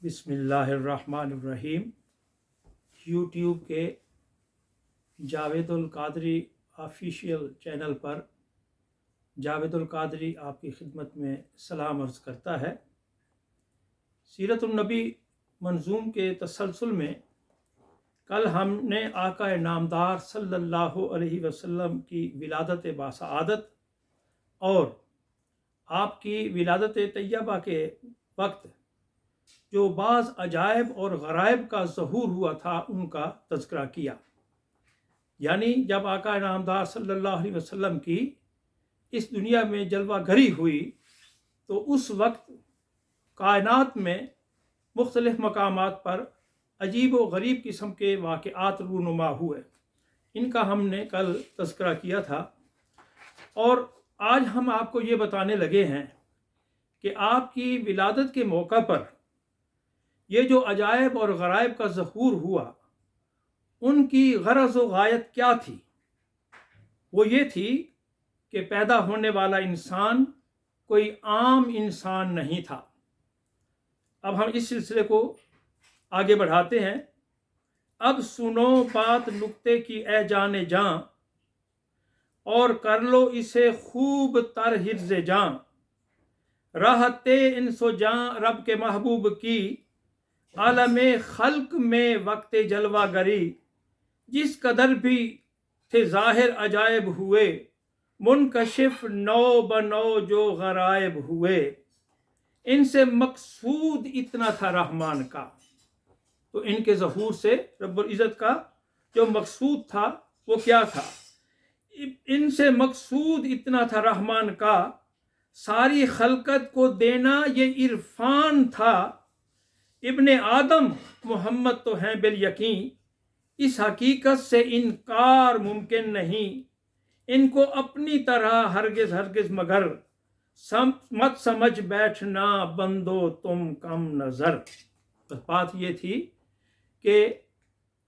बिस्मिल्लाहिर्रहमानिर्रहीम। यूट्यूब के जावेदुल Qadri official channel पर जावेदुल कादरी आपकी खिदमत में सलाम अर्ज़ करता है। सीरतुन नबी मंजूम के तसलसल में कल हमने आका नामदार सल्लल्लाहु अलैहि वसल्लम की विलादत बासआदत और आपकी विलादत तैयबा के वक्त जो बाज़ अजायब और गराइब का ज़हूर हुआ था उनका तज़किरा किया। यानी जब आका नामदार सल्लल्लाहु अलैहि वसल्लम की इस दुनिया में जलवा घरी हुई तो उस वक्त कायनात में मुख्तलिफ़ मकामात पर अजीब व गरीब किस्म के वाक़यात रूनुमा हुए। इनका हमने कल तज़किरा किया था और आज हम आपको ये बताने लगे हैं कि आपकी विलादत के मौका पर ये जो अजायब और गराइब का ज़हूर हुआ उनकी गरज़ व गायत क्या थी। वो ये थी कि पैदा होने वाला इंसान कोई आम इंसान नहीं था। अब हम इस सिलसिले को आगे बढ़ाते हैं। अब सुनो बात नुक्ते की ए जाने जां और कर लो इसे खूब तर हिर्ज़ जां, राहते इंसो जां रब के महबूब की, आलमे खल्क में वक्त जलवा गरी, जिस कदर भी थे ज़ाहिर अजायब हुए, मुनकशिफ नौ बनो जो गरायब हुए, इनसे मकसूद इतना था रहमान का। तो इनके ज़हूर से रब्बुल इज़्ज़त का जो मकसूद था वो क्या था? इनसे मकसूद इतना था रहमान का, सारी खलकत को देना ये इरफान था। इब्ने आदम मोहम्मद तो हैं बिल यकीन, इस हकीकत से इनकार मुमकिन नहीं, इनको अपनी तरह हरगिज़ हरगिज़ मगर मत समझ बैठना बंदो तुम कम नज़र। बस बात ये थी कि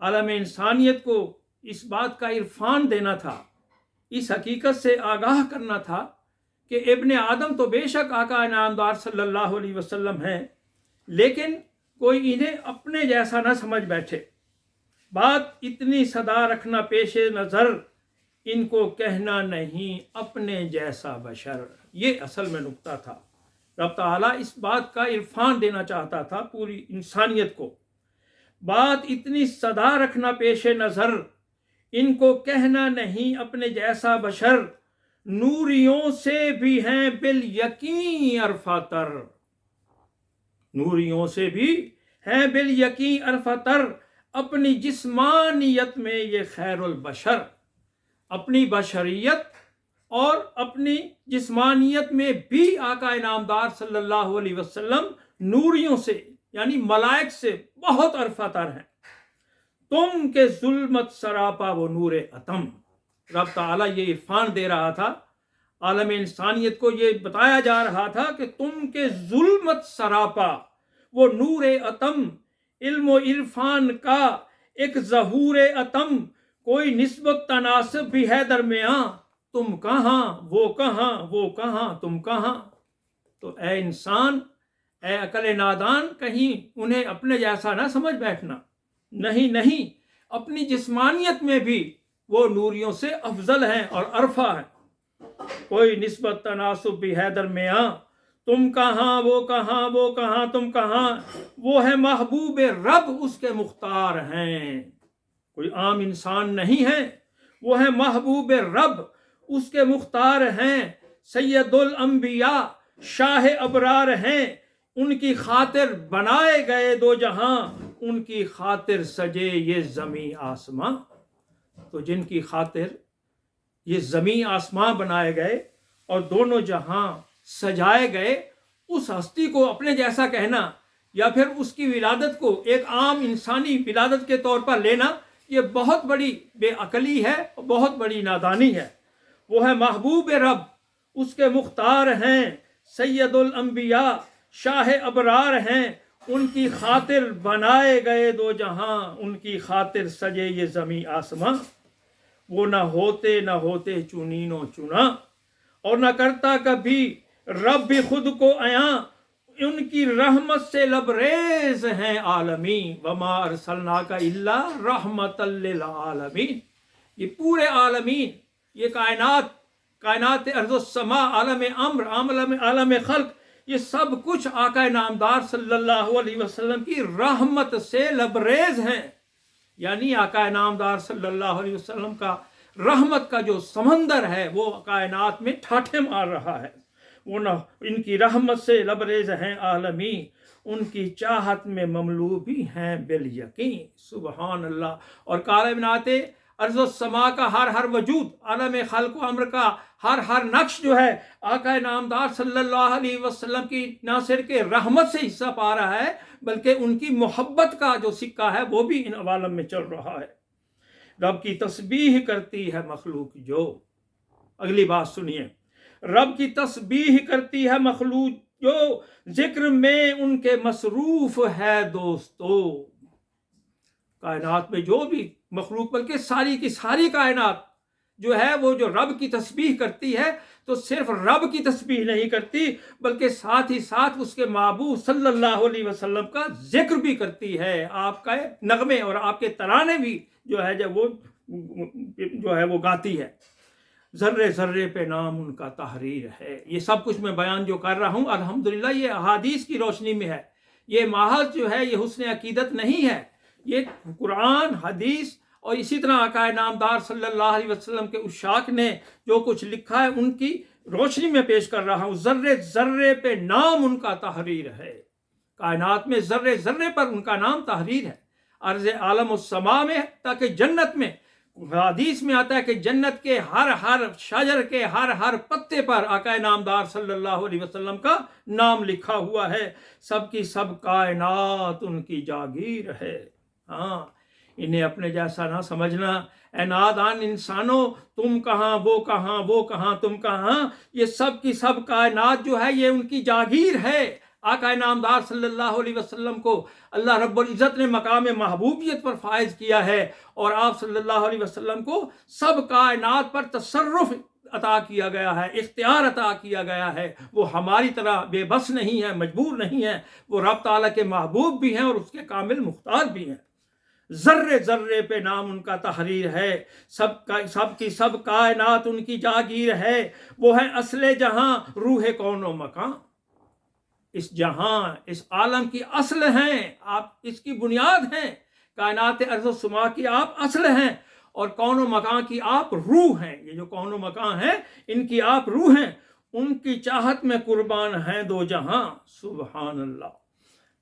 आलम इंसानियत को इस बात का इरफान देना था, इस हकीकत से आगाह करना था कि इब्ने आदम तो बेशक आका नामदार सल्लल्लाहु अलैहि वसल्लम हैं, लेकिन कोई इन्हें अपने जैसा न समझ बैठे। बात इतनी सदा रखना पेशे नज़र, इनको कहना नहीं अपने जैसा बशर। ये असल में नुक्ता था। रब ताला इस बात का इरफान देना चाहता था पूरी इंसानियत को। बात इतनी सदा रखना पेशे नज़र, इनको कहना नहीं अपने जैसा बशर, नूरियों से भी हैं बिल यकीन अरफातर, नूरियों से भी हैं बिल यकीन अरफातर, अपनी जिस्मानियत में ये खैरुल बशर, अपनी बशरियत और अपनी जिस्मानियत में भी आका नामदार सल्लल्लाहु अलैहि वसल्लम नूरियों से यानी मलाइक से बहुत अरफातर हैं। तुम के जुल्मत सरापा वो नूरे अतम। रब ताला ये इरफान दे रहा था, आलम इंसानियत को ये बताया जा रहा था कि तुम के जुल्मत सरापा वो नूरे अतम, इल्म व इरफान का एक ज़हूर अतम, कोई निस्बत तनासब भी है दरमियां, तुम कहाँ वो कहाँ वो कहाँ तुम कहाँ। तो ए इंसान, ए अकल नादान, कहीं उन्हें अपने जैसा ना समझ बैठना। नहीं नहीं, अपनी जिस्मानियत में भी वो नूरियों से अफजल हैं और अरफा हैं। कोई निस्बत तनासुब भी है दरमियां, तुम कहाँ वो कहाँ वो कहाँ तुम कहाँ। वो है महबूब रब, उसके मुख्तार हैं, कोई आम इंसान नहीं है। वो है महबूब रब, उसके मुख्तार हैं। सैयदुल अंबिया शाह अबरार हैं, उनकी खातिर बनाए गए दो जहां, उनकी खातिर सजे ये ज़मी आसमां। तो जिनकी खातिर ये ज़मी आसमां बनाए गए और दोनों जहां सजाए गए, उस हस्ती को अपने जैसा कहना या फिर उसकी विलादत को एक आम इंसानी विलादत के तौर पर लेना, ये बहुत बड़ी बेअकली है, बहुत बड़ी नादानी है। वो है महबूब रब, उसके मुख्तार हैं। सैयदुल अंबिया शाह अबरार हैं, उनकी खातिर बनाए गए दो जहां, उनकी खातिर सजे ये ज़मी आसमां। वो न होते चुनीनो चुना, और न करता कभी रब भी खुद को अयां, उनकी रहमत से लबरेज हैं आलमीन, वमा अरसलनाका इल्ला रहमतल लिल आलमीन। ये पूरे आलमीन, ये कायनात अर्ज़ो समा, आलम अम्र, आलम खल्क, ये सब कुछ आका नामदार सल्लल्लाहु अलैहि वसल्लम की रहमत से लबरेज हैं। यानी आका नामदार सल्लल्लाहु अलैहि वसल्लम का रहमत का जो समंदर है वो कायनात में ठाठे मार रहा है। वो न इनकी रहमत से लबरेज हैं आलमी, उनकी चाहत में ममलू भी हैं बिल यकीन। सुबहान अल्लाह। और कायनात अर्ज़ो समा का हर वजूद, आलम खल्क व अम्र का हर नक्श जो है आका नामदार सल्लल्लाहु अलैहि वसल्लम की ना सिर के रहमत से हिस्सा पा रहा है, बल्कि उनकी मोहब्बत का जो सिक्का है वो भी इन अवालम में चल रहा है। रब की तस्बीह करती है मखलूक जो, अगली बात सुनिए, रब की तस्बीह करती है मखलूक जो, जिक्र में उनके मसरूफ है दोस्तों। कायनात में जो भी मखलूक, बल्कि सारी की सारी कायनात जो है वो जो रब की तस्बीह करती है, तो सिर्फ रब की तस्बीह नहीं करती बल्कि साथ ही साथ उसके महबूब सल्लल्लाहु अलैहि वसल्लम का जिक्र भी करती है। आपका नगमे और आपके तराने भी जो है वो गाती है। ज़र्रे ज़र्रे पे नाम उनका तहरीर है। ये सब कुछ मैं बयान जो कर रहा हूँ अल्हम्दुलिल्लाह ये अहादीस की रोशनी में है। ये महज जो है ये हुस्न अकीदत नहीं है, ये कुरान, हदीस और इसी तरह आका नामदार सल्लल्लाहु अलैहि वसल्लम के उशाक ने जो कुछ लिखा है उनकी रोशनी में पेश कर रहा हूँ। ज़र्रे ज़र्रे पे नाम उनका तहरीर है। कायनात में ज़र्रे ज़र्रे पर उनका नाम तहरीर है। अर्ज़ आलम उस्समा में, ताकि जन्नत में, हदीस में आता है कि जन्नत के हर शजर के हर पत्ते पर आका नामदार सल्लल्लाहु अलैहि वसल्लम का नाम लिखा हुआ है। सब की सब कायनात उनकी जागीर है। हाँ, इन्हें अपने जैसा ना समझना। ए नादान इंसानों, तुम कहाँ वो कहाँ, वो कहाँ तुम कहाँ, ये सब की सब कायनात जो है ये उनकी जागीर है। आका नामदार सल्लल्लाहु अलैहि वसल्लम को अल्लाह रब्बुल इज़्ज़त ने मकाम महबूबियत पर फायज किया है और आप सल्लल्लाहु अलैहि वसल्लम को सब कायनात पर तसर्रुफ अता किया गया है, इख्तियार अता किया गया है। वो हमारी तरह बेबस नहीं है, मजबूर नहीं है। वो रब ताला के महबूब भी हैं और उसके कामिल मुख्तार भी हैं। ज़र्रे ज़र्रे पे नाम उनका तहरीर है। सब की सब कायनात उनकी जागीर है। वो है असले जहां, रूह कौनो मकान। इस जहां, इस आलम की असल हैं आप, इसकी बुनियाद हैं। कायनात अर्ज़ो समा की आप असल हैं और कौनो मकान की आप रूह हैं। ये जो कौनो मकान है इनकी आप रूह हैं। उनकी चाहत में कुर्बान हैं दो जहां। सुबहान अल्लाह।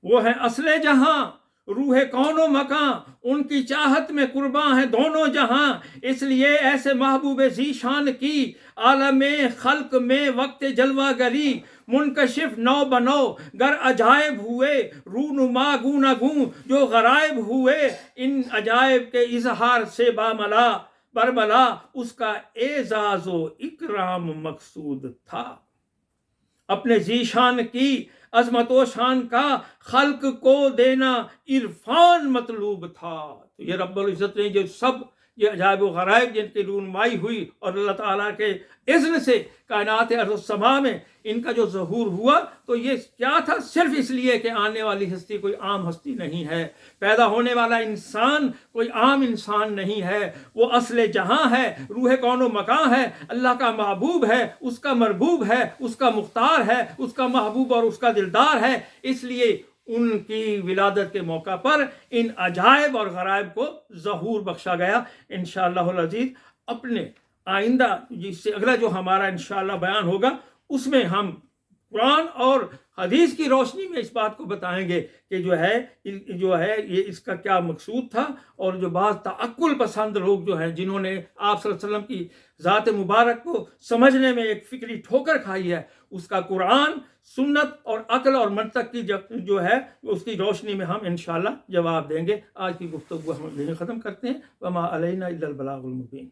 वो है असले जहां, रूह कौनो मकान, उनकी चाहत में कुर्बान है दोनों जहां। इसलिए ऐसे महबूब ज़ीशान की आलम खल्क में वक्त जलवागरी, मुनकशिफ नौ बनो गर अजायब हुए, रूनुमा गूना गूं जो गरायब हुए, इन अजायब के इजहार से बामला बरबला उसका एजाज़ो इकराम मकसूद था। अपने ज़ीशान की अजमत व शान का खल्क को देना इरफान मतलूब था। तो ये रब्बुल इज़्ज़त ने जो सब ये अजायब व गराइब जिनकी रूनुमाई हुई और अल्लाह ताला के इज़्न से कायनात अर्ज़ समा में इनका जो ज़हूर हुआ, तो ये क्या था? सिर्फ इसलिए कि आने वाली हस्ती कोई आम हस्ती नहीं है, पैदा होने वाला इंसान कोई आम इंसान नहीं है। वो असले जहां है, रूह कौनो मकान है, अल्लाह का महबूब है, उसका मरबूब है, उसका मुख्तार है, उसका महबूब और उसका दिलदार है। इसलिए उनकी विलादत के मौका पर इन अजायब और गराइब को ज़हूर बख्शा गया। इंशाअल्लाहुल अज़ीज़ अपने आइंदा जिससे अगला जो हमारा इंशाअल्लाह बयान होगा उसमें हम कुरान और हदीस की रोशनी में इस बात को बताएंगे कि जो है ये इसका क्या मकसूद था। और जो बात तअक्कुल पसंद लोग जो हैं जिन्होंने आप सल्लल्लाहु अलैहि वसल्लम की ज़ात मुबारक को समझने में एक फिक्री ठोकर खाई है, उसका कुरान, सुन्नत और अक्ल और मंतक की जो है उसकी रोशनी में हम इंशाअल्लाह जवाब देंगे। आज की गुफ्तगू हम यहीं ख़त्म करते हैं। वमा अलैना इल्लल बलागुल मुबीन।